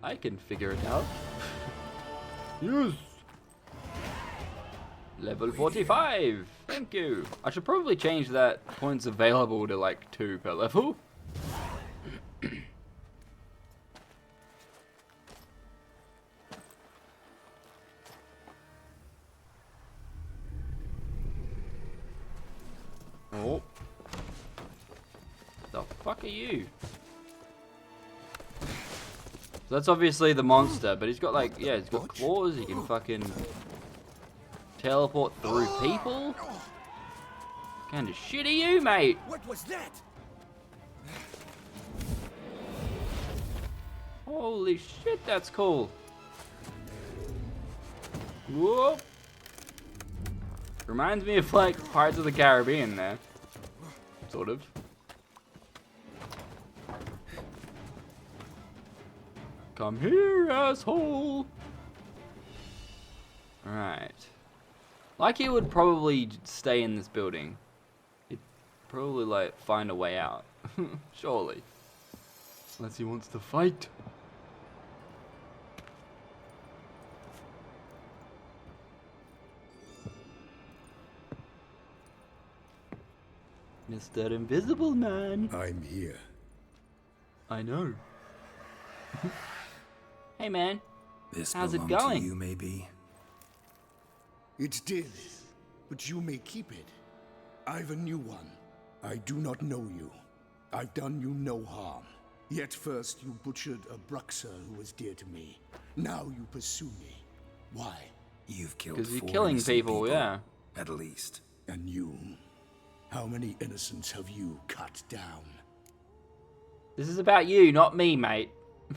I can figure it out. Yes. Level 45. Thank you. I should probably change that points available to like 2 per level. Oh. The fuck are you? So that's obviously the monster, but he's got like, yeah, he's got claws, he can fucking teleport through people. Kind of shit are you, mate? What was that? Holy shit, that's cool. Whoa. Reminds me of like Pirates of the Caribbean there. Sort of. Come here, asshole. Alright. Like he would probably stay in this building. He'd probably like find a way out. Surely. Unless he wants to fight. Mr. Invisible Man. I'm here. I know. Hey man. This how's it belonged going? to you, maybe? It did, but you may keep it. I've a new one. I do not know you. I've done you no harm. Yet first you butchered a Bruxer who was dear to me. Now you pursue me. Why? You've killed 'Cause you're 4 killing innocent people, yeah. At least. And you? How many innocents have you cut down? This is about you, not me, mate.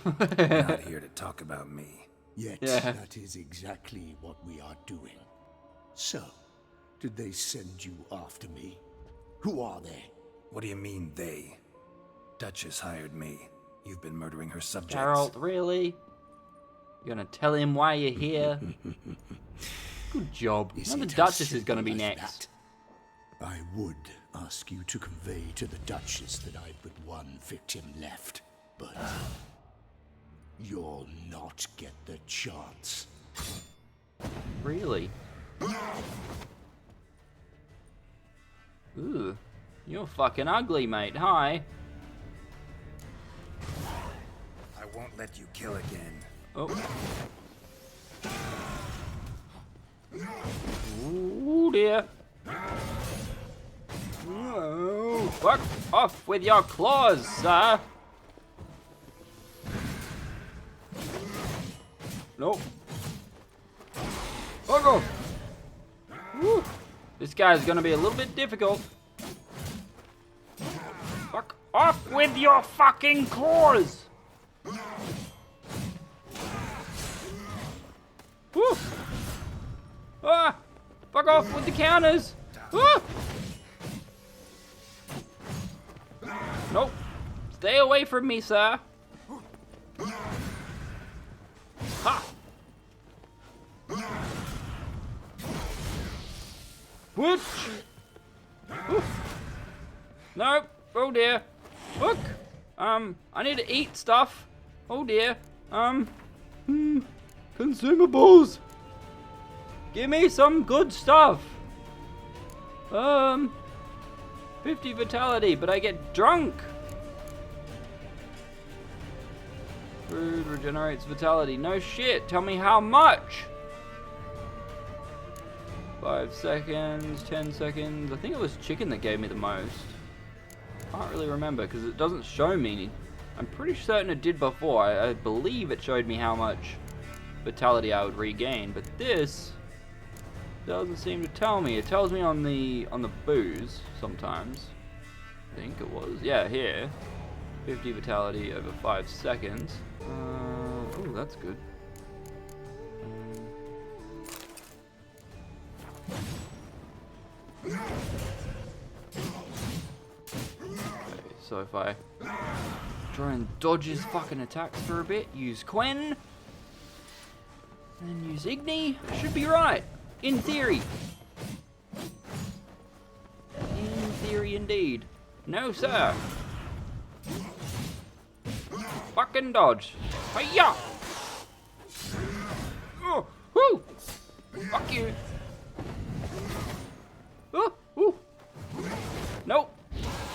Not here to talk about me. Yet Yeah. that is exactly what we are doing. So, did they send you after me? Who are they? What do you mean, they? Duchess hired me. You've been murdering her subjects. Geralt, really? You're gonna tell him why you're here? Good job. Is Now the it as Duchess is gonna be simple as next. that? I would ask you to convey to the Duchess that I've but one victim left, but you'll not get the chance. Really? Ooh. You're fucking ugly, mate. Hi. I won't let you kill again. Oh. Ooh, dear. Oh, fuck off with your claws, sir. Nope. Fuck off. Woo. This guy's gonna be a little bit difficult. Fuck off with your fucking claws. Woo. Ah! Fuck off with the counters. Ah! Nope. Stay away from me, sir. Ha! Whoosh! Nope. Oh dear. Look. I need to eat stuff. Oh dear. Consumables. Give me some good stuff. 50 vitality, but I get drunk. Food regenerates vitality. No shit. Tell me how much. 5 seconds, 10 seconds. I think it was chicken that gave me the most. Can't really remember because it doesn't show me. I'm pretty certain it did before. I believe it showed me how much vitality I would regain, but this doesn't seem to tell me. It tells me on the booze sometimes. I think it was. Yeah, here. 50 vitality over 5 seconds. Oh, that's good. Okay, so if I try and dodge his fucking attacks for a bit, use Quen, and use Igni, I should be right. In theory. In theory indeed. No, sir. Fucking dodge. Hiya! Woo! Fuck you. Ooh, ooh. Nope.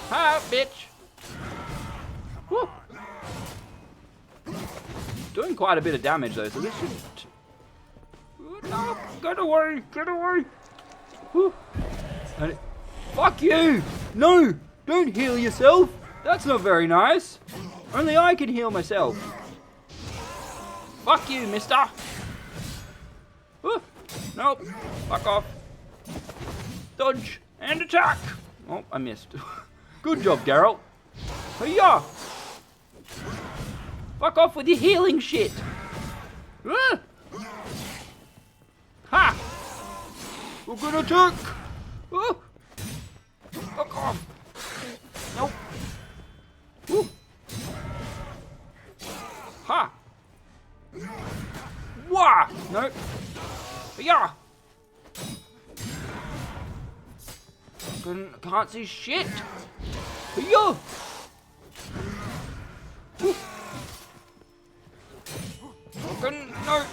Hi, bitch. Woo. Doing quite a bit of damage though, so this should... No, get away, get away. Woo. And fuck you. No, don't heal yourself. That's not very nice. Only I can heal myself. Fuck you, mister. Woo. Nope. Fuck off. Dodge and attack. Oh, I missed. Good job, Geralt. Hiya! Fuck off with your healing shit. Ah. Ha! We're gonna attack. Ah. Fuck off. Nope. Woo. Ha! Wah! Nope. Yeah. Can't see shit. Yeah. No.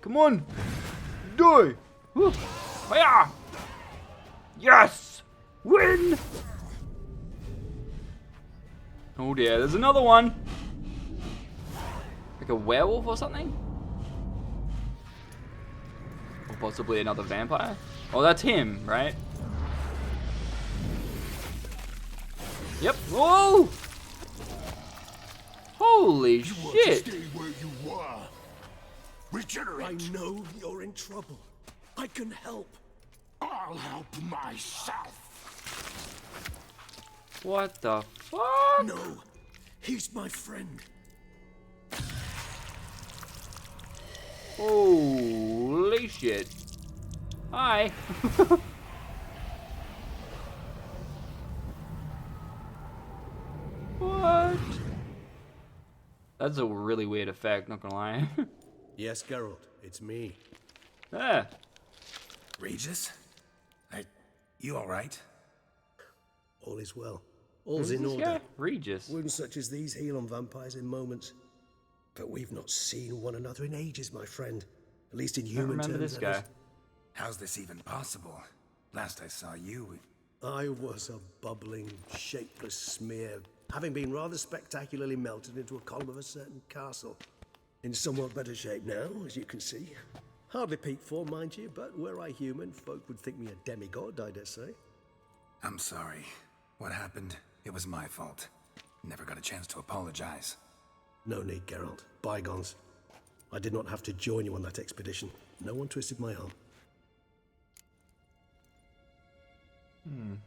Come on. Die. Yeah. Yes. Win. Oh dear, there's another one. Like a werewolf or something? Or possibly another vampire? Oh, that's him, right? Yep. Whoa! Holy shit! Stay where you are. Regenerate. I know you're in trouble. I can help. I'll help myself. What the fuck? No, he's my friend. Holy shit. Hi. What? That's a really weird effect, not gonna lie. Yes, Geralt, it's me. Ah. Regis? You alright? All is well. All's Who's in this order. guy? Regis. Wounds such as these heal on vampires in moments. But we've not seen one another in ages, my friend. At least in I human remember terms. this that guy. is. How's this even possible? Last I saw you... I was a bubbling, shapeless smear, having been rather spectacularly melted into a column of a certain castle. In somewhat better shape now, as you can see. Hardly peak form, mind you, but were I human, folk would think me a demigod, I dare say. I'm sorry. What happened? It was my fault. Never got a chance to apologize. No need, Geralt. Bygones. I did not have to join you on that expedition. No one twisted my arm.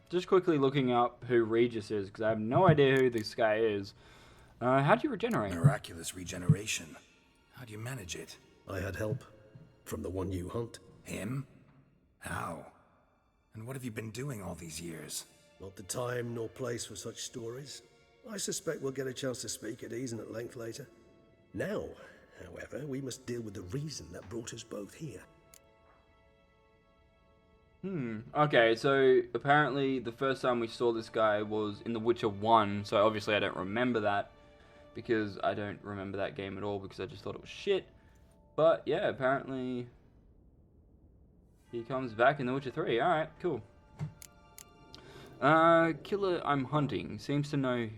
Just quickly looking up who Regis is, because I have no idea who this guy is. How do you regenerate? Miraculous regeneration. How do you manage it? I had help. From the one you hunt. Him? How? And what have you been doing all these years? Not the time nor place for such stories. I suspect we'll get a chance to speak at ease and at length later. Now, however, we must deal with the reason that brought us both here. Okay, so apparently the first time we saw this guy was in The Witcher 1, so obviously I don't remember that, because I don't remember that game at all, because I just thought it was shit. But yeah, apparently he comes back in The Witcher 3. Alright, cool. Killer I'm hunting. Seems you know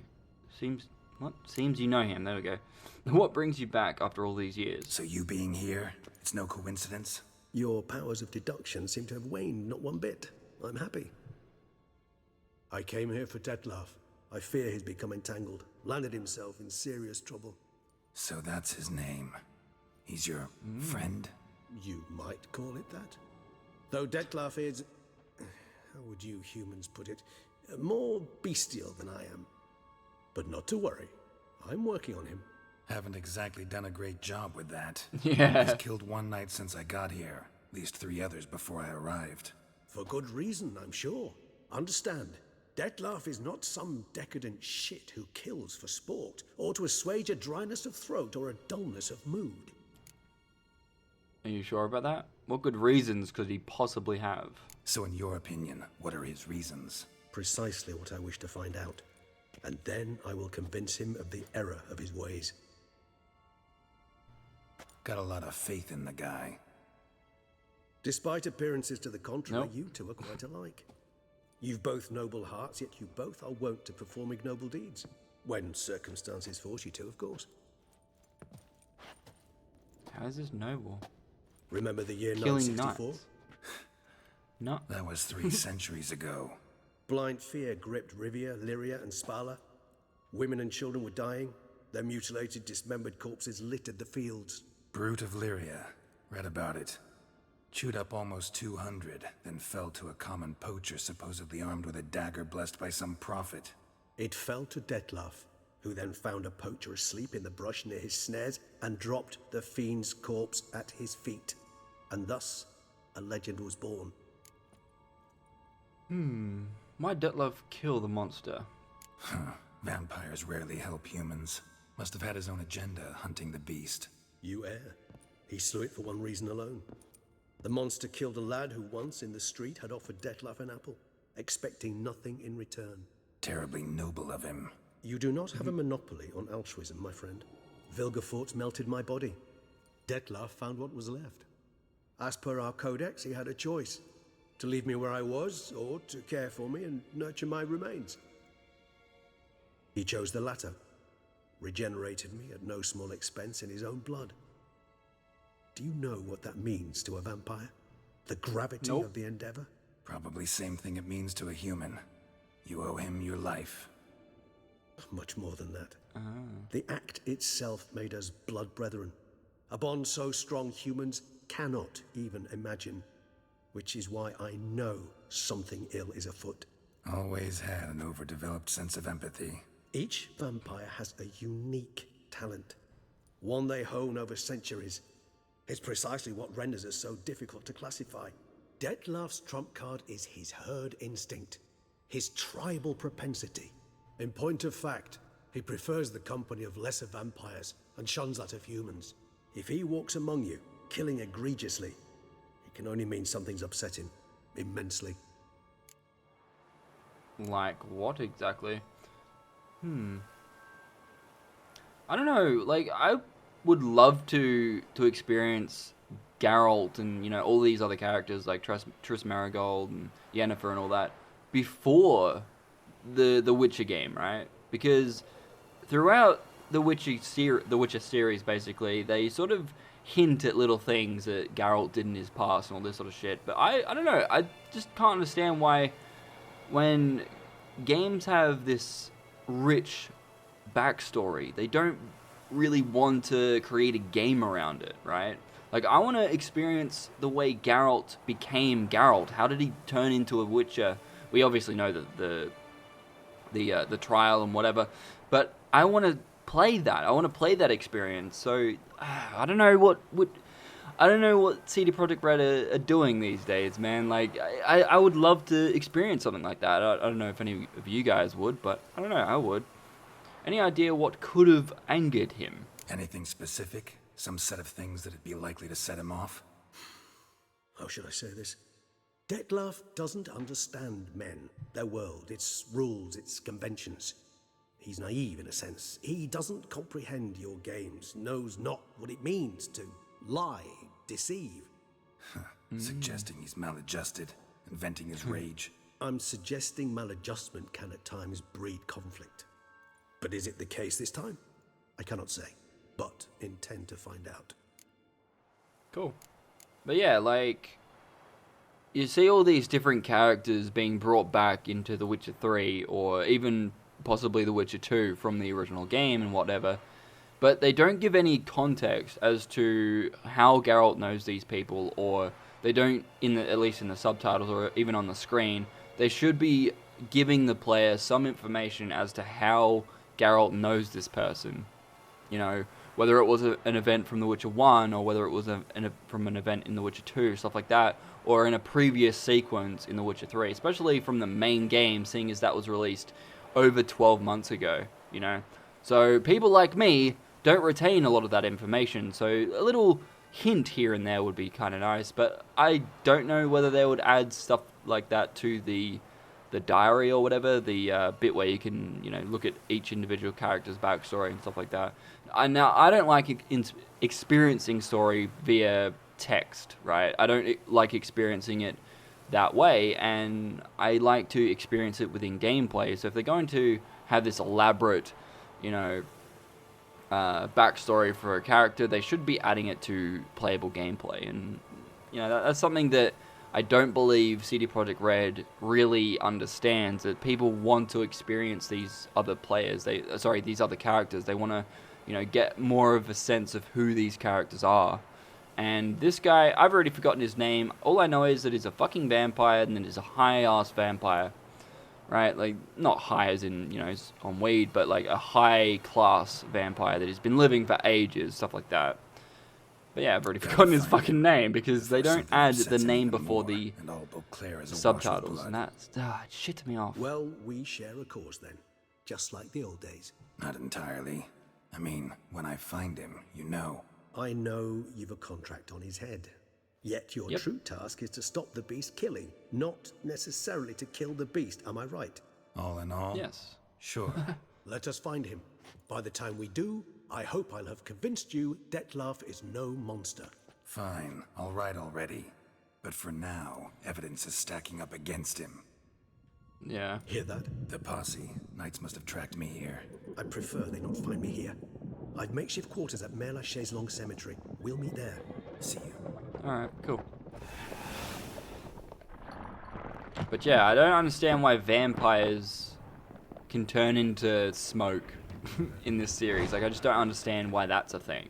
him. There we go. What brings you back after all these years? So you being here, it's no coincidence? Your powers of deduction seem to have waned not one bit. I'm happy. I came here for Detlef. I fear he's become entangled, landed himself in serious trouble. So that's his name. He's your friend? You might call it that. Though Detlef is, how would you humans put it, more bestial than I am. But not to worry. I'm working on him. Haven't exactly done a great job with that. Yeah. He's killed one knight since I got here. At least 3 others before I arrived. For good reason, I'm sure. Understand, Detlef is not some decadent shit who kills for sport, or to assuage a dryness of throat or a dullness of mood. Are you sure about that? What good reasons could he possibly have? So in your opinion, what are his reasons? Precisely what I wish to find out. And then I will convince him of the error of his ways. Got a lot of faith in the guy. Despite appearances to the contrary, Nope. you two are quite alike. You've both noble hearts, yet you both are wont to perform ignoble deeds. When circumstances force you to, of course. How is this noble? Remember the year Killing 964? knights. No. That was 3 centuries ago. Blind fear gripped Rivia, Lyria, and Spala. Women and children were dying. Their mutilated, dismembered corpses littered the fields. Brute of Lyria. Read about it. Chewed up almost 200, then fell to a common poacher supposedly armed with a dagger blessed by some prophet. It fell to Detlef, who then found a poacher asleep in the brush near his snares and dropped the fiend's corpse at his feet. And thus, a legend was born. Why'd Detlef kill the monster? Vampires rarely help humans. Must have had his own agenda, hunting the beast. You err. He slew it for one reason alone. The monster killed a lad who once in the street had offered Detlef an apple, expecting nothing in return. Terribly noble of him. You do not have a monopoly on altruism, my friend. Vilgefortz melted my body. Detlef found what was left. As per our codex, he had a choice. To leave me where I was, or to care for me and nurture my remains. He chose the latter. Regenerated me at no small expense in his own blood. Do you know what that means to a vampire? The gravity Nope. of the endeavor? Probably same thing it means to a human. You owe him your life. Much more than that. The act itself made us blood brethren. A bond so strong humans cannot even imagine. Which is why I know something ill is afoot. Always had an overdeveloped sense of empathy. Each vampire has a unique talent. One they hone over centuries. It's precisely what renders us so difficult to classify. Detlef's trump card is his herd instinct. His tribal propensity. In point of fact, he prefers the company of lesser vampires and shuns that of humans. If he walks among you, killing egregiously, it can only mean something's upset him, immensely. Like what exactly? I don't know. Like I would love to experience Geralt and all these other characters like Triss Marigold and Yennefer and all that before the Witcher game, right? Because throughout the Witcher series, basically, they sort of hint at little things that Geralt did in his past and all this sort of shit. But I don't know. I just can't understand why when games have this rich backstory, they don't really want to create a game around it, right? Like, I want to experience the way Geralt became Geralt. How did he turn into a Witcher? We obviously know that the trial and whatever, but I want to play that. I want to play that experience. So I don't know what CD Projekt Red are doing these days, man. Like I would love to experience something like that. I don't know if any of you guys would, but I don't know. I would. Any idea what could have angered him? Anything specific? Some set of things that'd be likely to set him off? How should I say this? Detlef doesn't understand men, their world, its rules, its conventions. He's naive in a sense. He doesn't comprehend your games, knows not what it means to lie, deceive. Suggesting he's maladjusted and venting his rage. I'm suggesting maladjustment can at times breed conflict. But is it the case this time? I cannot say, but intend to find out. Cool. But yeah, like, you see all these different characters being brought back into The Witcher 3, or even possibly The Witcher 2 from the original game and whatever, but they don't give any context as to how Geralt knows these people, or they don't, at least in the subtitles or even on the screen, they should be giving the player some information as to how Geralt knows this person. Whether it was an event from The Witcher 1, or whether it was from an event in The Witcher 2, stuff like that, or in a previous sequence in The Witcher 3, especially from the main game, seeing as that was released over 12 months ago, So people like me don't retain a lot of that information, so a little hint here and there would be kind of nice, but I don't know whether they would add stuff like that to the diary or whatever, the bit where you can, look at each individual character's backstory and stuff like that. I don't like experiencing story via text, right? I don't like experiencing it that way, and I like to experience it within gameplay. So if they're going to have this elaborate, you know, backstory for a character, they should be adding it to playable gameplay. And you know, that's something that I don't believe CD Projekt Red really understands, that people want to experience these other players. These other characters. They want to, you know, get more of a sense of who these characters are. And this guy, I've already forgotten his name. All I know is that he's a fucking vampire, and that he's a high-ass vampire. Right? Like, not high as in, you know, he's on weed, but like a high-class vampire that has been living for ages, stuff like that. But yeah, I've already forgotten his fucking name, because they don't add the name before the subtitles, and that's, it shits me off. Well, we share a cause then, just like the old days. Not entirely. I mean, when I find him, you know. I know you've a contract on his head. Yet your true task is to stop the beast killing, not necessarily to kill the beast, am I right? All in all? Yes. Sure. Let us find him. By the time we do, I hope I'll have convinced you Detlef is no monster. Fine, all right already. But for now, evidence is stacking up against him. Yeah. Hear that? The posse. Knights must have tracked me here. I prefer they not find me here. I've makeshift quarters at Mère Lachaise Long Cemetery. We'll meet there. See you. Alright, cool. But yeah, I don't understand why vampires can turn into smoke in this series. Like, I just don't understand why that's a thing.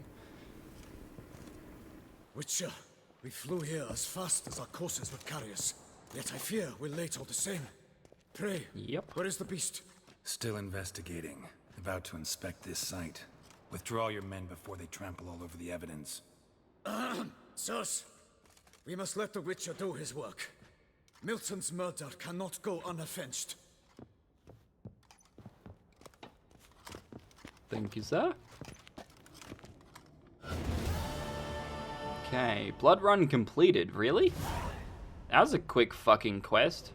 Witcher, we flew here as fast as our courses would carry us. Yet I fear we're late all the same. Pray, where is the beast? Still investigating. About to inspect this site. Withdraw your men before they trample all over the evidence. Sirs, we must let the Witcher do his work. Milton's murder cannot go unavenged. Thank you, sir. Okay, blood run completed. Really? That was a quick fucking quest.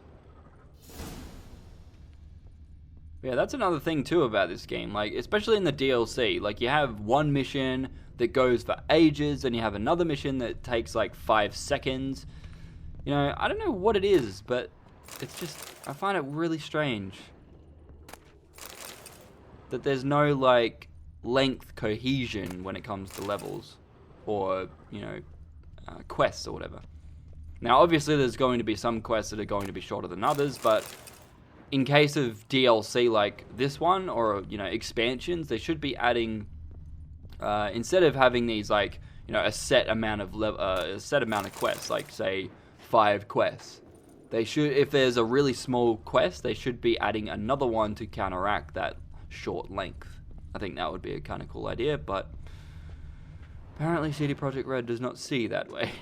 Yeah, that's another thing too about this game, like, especially in the DLC, like, you have one mission that goes for ages, and you have another mission that takes like 5 seconds. You know, I don't know what it is, but it's just, I find it really strange that there's no, like, length cohesion when it comes to levels, or, you know, quests or whatever. Now, obviously, there's going to be some quests that are going to be shorter than others, but in case of DLC like this one, or, you know, expansions, they should be adding, instead of having these, like, you know, a set amount of quests, like, say, 5 quests. They should, if there's a really small quest, they should be adding another one to counteract that short length. I think that would be a kind of cool idea, but apparently CD Projekt Red does not see that way.